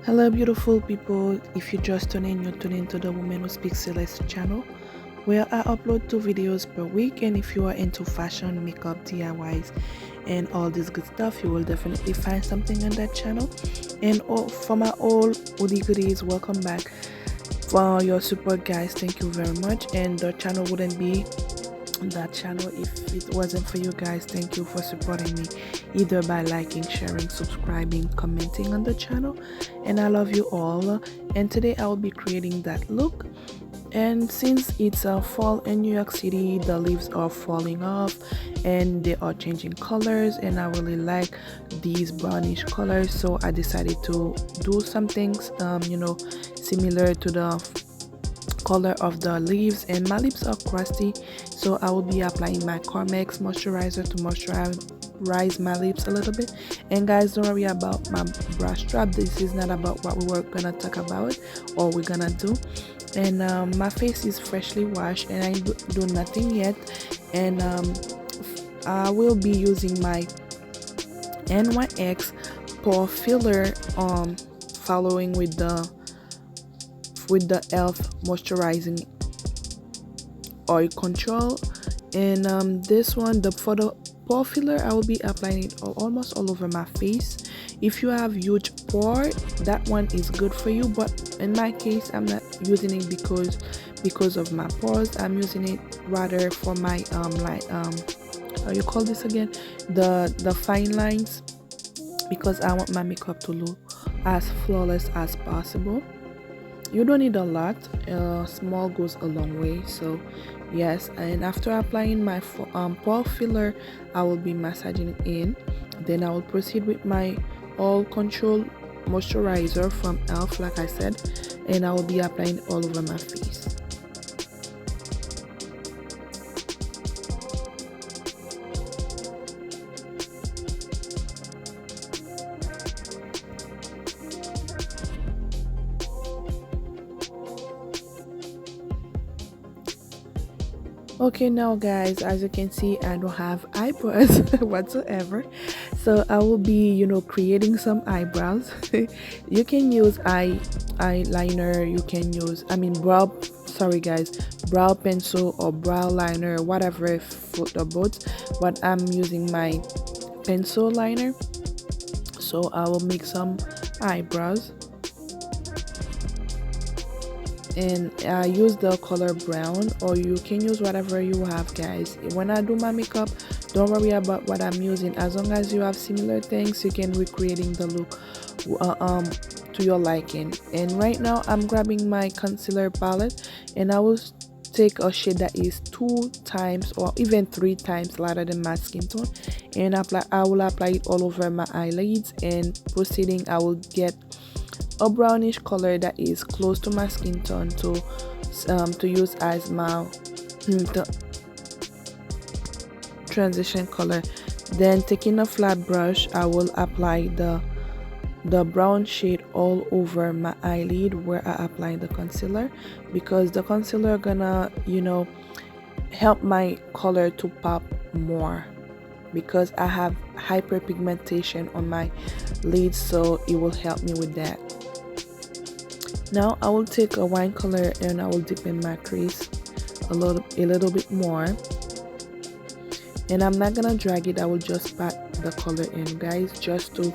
Hello, beautiful people. If you just tune in, you're tuning to the Woman Who Speaks Celeste channel, where I upload 2 videos per week. And if you are into fashion, makeup, DIYs, and all this good stuff, you will definitely find something on that channel. And for my all goodie goodies, welcome back. For your support, guys, thank you very much. And the channel wouldn't be that channel if it wasn't for you guys. Thank you for supporting me, either by liking, sharing, subscribing, commenting on the channel, and I love you all. And today I will be creating that look. And since it's fall in New York City, the leaves are falling off and they are changing colors, and I really like these brownish colors, so I decided to do some things similar to the color of the leaves. And my lips are crusty, so I will be applying my Carmex moisturizer to moisturize my lips a little bit. And guys, don't worry about my brush strap. This is not about what we were gonna talk about or we're gonna do. And my face is freshly washed and I do nothing yet. And I will be using my NYX Pore Filler, following with the e.l.f moisturizing oil control. And this one, for the pore filler, I will be applying it almost all over my face. If you have huge pore, that one is good for you, but in my case I'm not using it because of my pores. I'm using it rather for my how you call this again, the fine lines, because I want my makeup to look as flawless as possible. You don't need a lot, small goes a long way. So yes, and after applying my pore filler, I will be massaging it in. Then I will proceed with my all control moisturizer from e.l.f, like I said, and I will be applying it all over my face. Okay, now guys, as you can see, I don't have eyebrows whatsoever, so I will be creating some eyebrows. You can use eyeliner, you can use brow pencil or brow liner, whatever float the boat, but I'm using my pencil liner. So I will make some eyebrows, and I use the color brown, or you can use whatever you have, guys. When I do my makeup, don't worry about what I'm using. As long as you have similar things, you can recreating the look to your liking. And right now I'm grabbing my concealer palette, and I will take a shade that is 2 times or even 3 times lighter than my skin tone, and I will apply it all over my eyelids. And proceeding, I will get a brownish color that is close to my skin tone to use as my transition color. Then taking a flat brush, I will apply the brown shade all over my eyelid where I apply the concealer, because the concealer gonna help my color to pop more, because I have hyperpigmentation on my lids, so it will help me with that. Now I will take a wine color and I will dip in my crease a little bit more, and I'm not gonna drag it. I will just pat the color in, guys, just to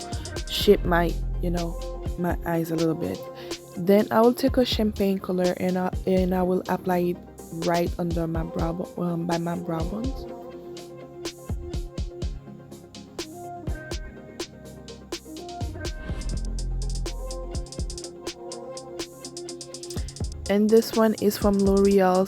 shape my my eyes a little bit. Then I will take a champagne color and I will apply it right under my brow by my brow bones. And this one is from L'Oreal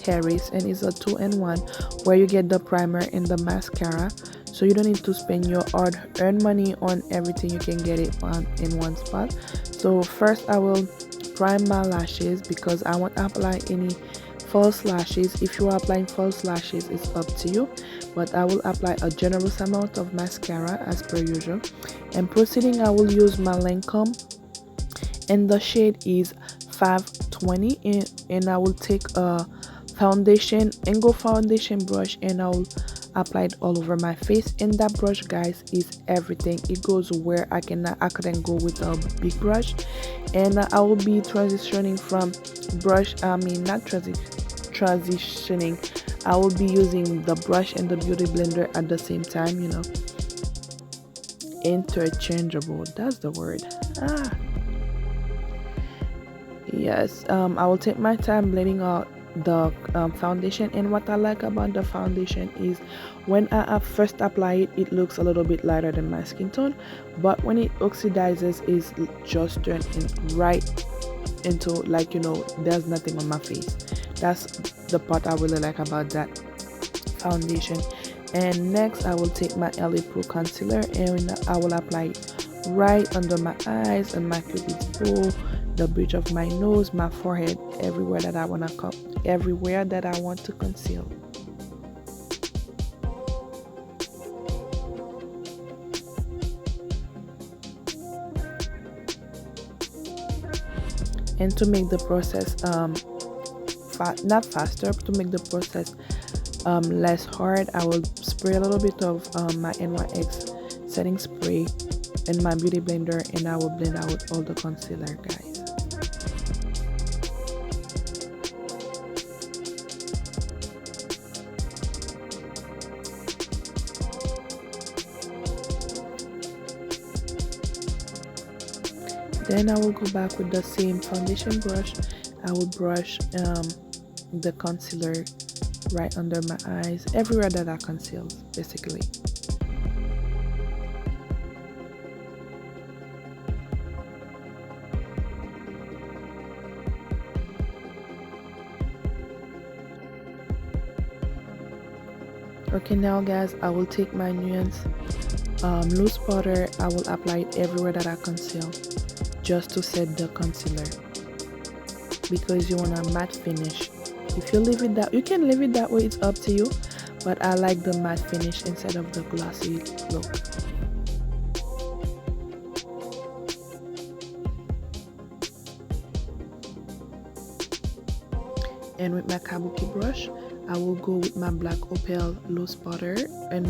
Paris, and it's a 2-in-1 where you get the primer and the mascara, so you don't need to spend your hard-earned money on everything. You can get it in one spot. So first I will prime my lashes, because I won't apply any false lashes. If you are applying false lashes, it's up to you, but I will apply a generous amount of mascara as per usual. And proceeding, I will use my Lancôme, and the shade is 520, and I will take a foundation brush, and I'll applied all over my face. And that brush, guys, is everything. It goes where I couldn't go with a big brush. And I will be transitioning from brush, not transitioning, I will be using the brush and the beauty blender at the same time, you know, interchangeable, that's the word. Yes, I will take my time blending out the foundation. And what I like about the foundation is when I first apply it, it looks a little bit lighter than my skin tone, but when it oxidizes, it's just turned in right into, like, you know, there's nothing on my face. That's the part I really like about that foundation. And next I will take my L.A Pro concealer and I will apply it right under my eyes and my cupid's bow, the bridge of my nose, my forehead, everywhere that I want to conceal. And to make the process not faster, to make the process less hard, I will spray a little bit of my NYX setting spray in my beauty blender, and I will blend out all the concealer, guys. Then I will go back with the same foundation brush. I will brush the concealer right under my eyes, everywhere that I conceal, basically. Okay, now guys, I will take my Nuance loose powder. I will apply it everywhere that I conceal, just to set the concealer, because you want a matte finish. If you leave it that, you can leave it that way, it's up to you, but I like the matte finish instead of the glossy look. And with my kabuki brush, I will go with my black opal loose powder and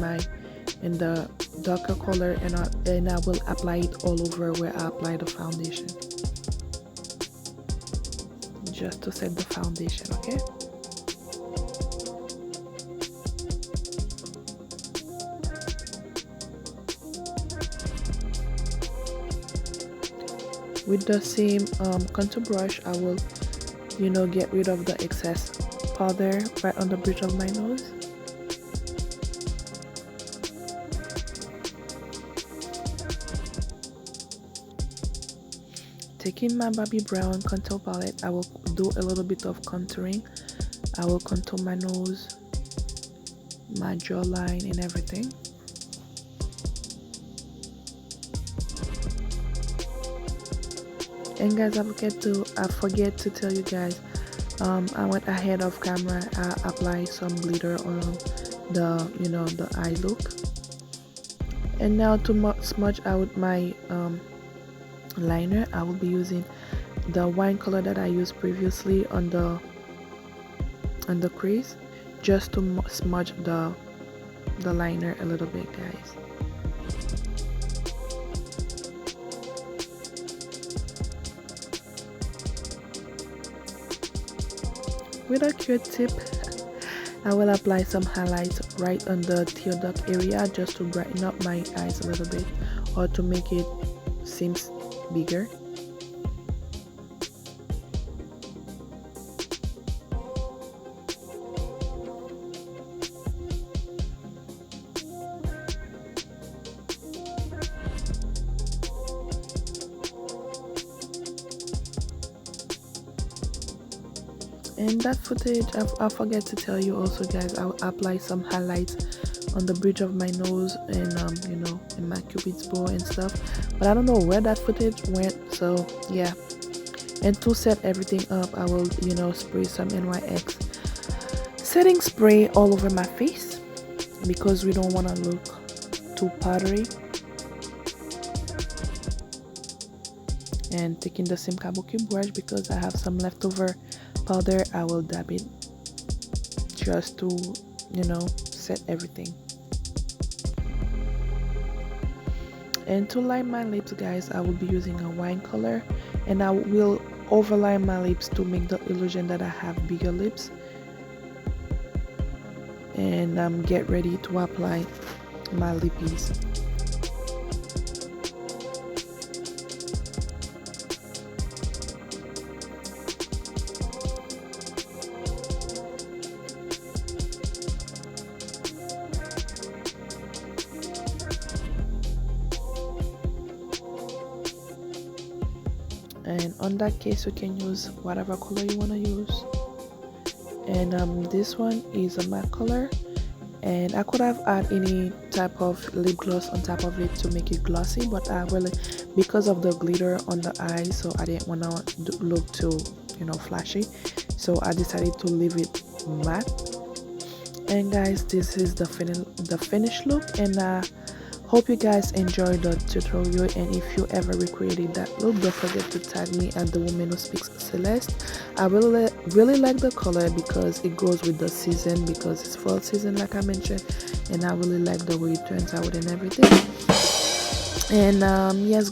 in the darker color, and I will apply it all over where I apply the foundation, just to set the foundation. Okay, with the same contour brush, I will, you know, get rid of the excess powder right on the bridge of my nose. Taking my Bobbi Brown contour palette, I will do a little bit of contouring. I will contour my nose, my jawline, and everything. And guys, I forget to tell you guys, I went ahead of camera. I applied some glitter on the, you know, the eye look. And now to smudge out my liner, I will be using the wine color that I used previously on the crease, just to smudge the liner a little bit, guys. With a Q-tip, I will apply some highlights right on the tear duct area, just to brighten up my eyes a little bit, or to make it seem bigger. And that footage, I forget to tell you also, guys, I will apply some highlights on the bridge of my nose and you know, in my cupid's bow and stuff, but I don't know where that footage went. So yeah, and to set everything up, I will, you know, spray some NYX setting spray all over my face, because we don't want to look too powdery. And taking the same kabuki brush, because I have some leftover powder, I will dab it just to, you know, set everything. And to line my lips, guys, I will be using a wine color, and I will overline my lips to make the illusion that I have bigger lips. And get ready to apply my lippies. And on that case, you can use whatever color you want to use. And this one is a matte color, and I could have added any type of lip gloss on top of it to make it glossy, but I really, because of the glitter on the eyes, so I didn't want to look too, you know, flashy, so I decided to leave it matte. And guys, this is the finished look, and hope you guys enjoyed the tutorial. And if you ever recreated that look, don't forget to tag me at the woman who speaks Celeste. I really like the color because it goes with the season, because it's fall season like I mentioned, and I really like the way it turns out and everything. And yes